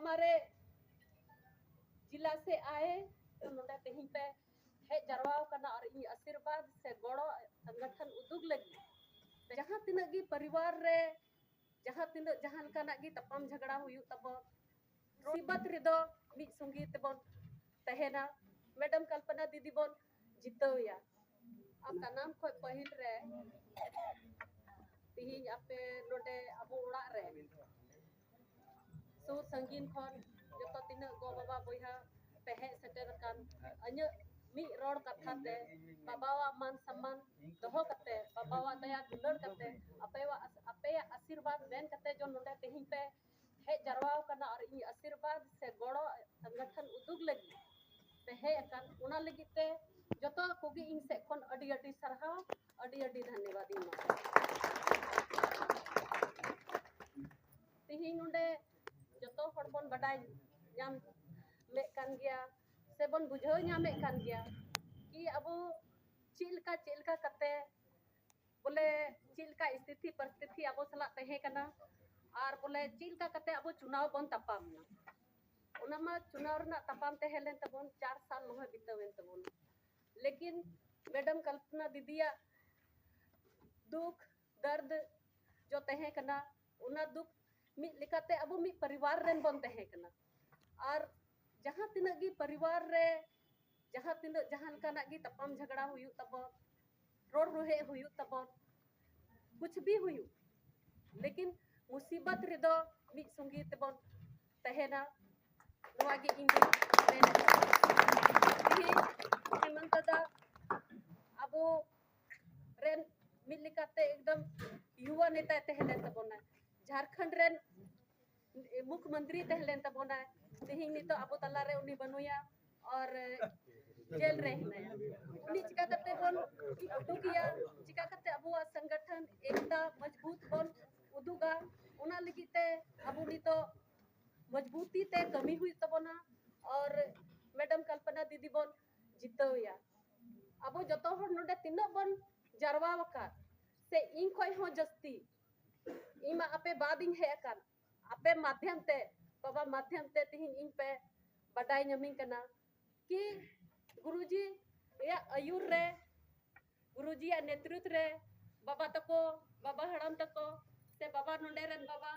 हमारे जिला से आए तो नोडे तेहिं पे हे जरवाव करना और इन आशीर्वाद से गड़ो संगठन उदुग लगी जहां तिनगी परिवार रे जहां तिन जहां काना गी तपम झगड़ा हुयु तब मुसीबत रेदो मिद संगी तेबन तहेना मैडम कल्पना दीदी बोन जितोया अब तनाम खोय पहिल रे तिहिं आपे नोडे अबो उड़ा रे सुर संगीन खन जतो तिन गो बाबा बोया पेहे सेटर कान अन्य मी रोड कथा ते बाबावा मान सम्मान दोहो कते बाबावा दया दुलड़ कते अपेया आशीर्वाद देन कते जो नोडे तेहिं पे हे जरवाव करना और इन आशीर्वाद से गड़ो संगठन उदुग लगी पे हे अकन उना लगी ते जतो कोगी इन से कोन अडी अडी सरहा अडी धन्यवाद इन तिहिं नोडे जतो हड़बन बडाय नाम मे कान गया से बन बुझो नामे कान गया कि अब चिलका कते बोले चिलका स्थिति परिस्थिति अब सला तहे कना और बोले चिलका कते अब चुनाव बन तपामना ओनामा चुनाव ना तपाम तहेलेन तबन 4 साल नोह बितावेन तबन लेकिन मैडम कल्पना दीदिया दुख दर्द जो तहे कना उना दुख मी लिकाते अब मी परिवार रेन बन तहे कना और जहां तिनगी परिवार रे जहां काना गी तपम झगड़ा हुयु तब रोड रोहे हुयु तब कुछ भी हुयु लेकिन मुसीबत रेदो मी संगी तेबन तहेना नवागी इंदी हेमंत दा अबो रेन मिलिकाते एकदम युवा नेता तहेलेन तबना झारखंड रेन मुख्यमंत्री तहेलेन तबना तेहिं नितो अबो तला रे उनी बनुया और जेल रे हिनाया उनी चिका करते बन उदुगिया चिका करते अबो संगठन एकता मजबूत बन उदुगा उना लगिते अबो नितो मजबूती ते कमी हुई तबना और मैडम कल्पना दीदी बन जितोया अबो जतो हर नोडे तिनो बन जरवावका से इन खोय हो जस्ती इमा आपे बादिंग हे अकन आपे माध्यम ते बाबा माध्यम ते तिहिं इन पे बडाई नमिंग कना कि गुरुजी या आयुर रे गुरुजी या नेतृत्व रे बाबा तको बाबा हड़म तको से बाबा नोडे रन बाबा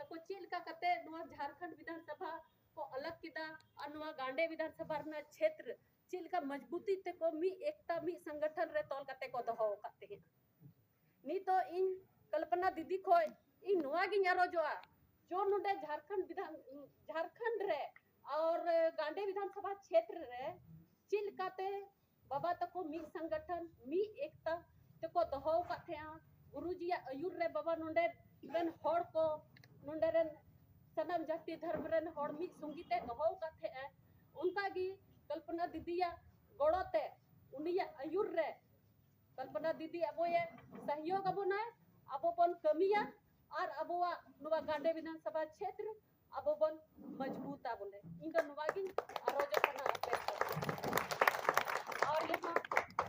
तको चिलका कते नुआ झारखंड विधानसभा को अलग किदा और नुआ गांडे विधानसभा ना क्षेत्र चिलका मजबूती ते को मी एकता मी संगठन रे तोल कते को दोहो कते हैं नी तो इन कल्पना दीदी खोय इन नुआ गी न्यारो जो नोडे झारखंड रे और गांडे विधानसभा क्षेत्र रे चिलकाते बाबा तको मी संगठन मी एकता तको दोहो कथे गुरुजी या आयुर रे बाबा नोडे रन होड़ को नोडे रन सनम जाति धर्म रन होड़ मी संगीते दोहो कथे उनका गी कल्पना दीदी या गोड़ोते उनिया आयुर रे कल्पना दीदी अबो ये सहयोग अबो ना अबो बन कमिया और अबोवा नुवा गांडे विधानसभा क्षेत्र अबो बन मजबूता बोले इनका नुवागी आरोजो करना और यहाँ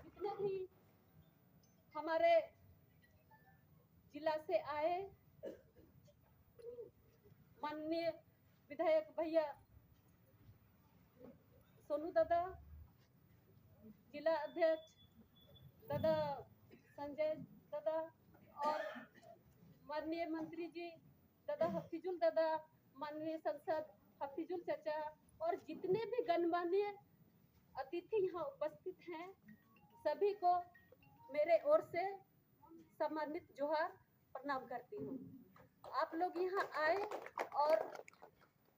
जितने भी हमारे जिला से आए माननीय विधायक भैया सोनू दादा जिला अध्यक्ष दादा संजय दादा और माननीय मंत्री जी दादा हफीजुल दादा माननीय सांसद हफीजुल चाचा और जितने भी गणमान्य अतिथि यहाँ उपस्थित हैं सभी को मेरे ओर से सम्मानित जोहार प्रणाम करती हूँ। आप लोग यहाँ आए और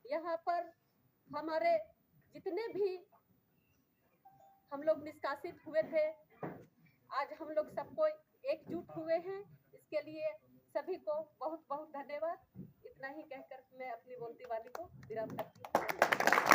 यहाँ पर हमारे जितने भी हम लोग निष्कासित हुए थे आज हम लोग सबको एकजुट हुए हैं इसके लिए सभी को बहुत बहुत धन्यवाद। इतना ही कहकर मैं अपनी बोलती वाली को विराम करती हूँ।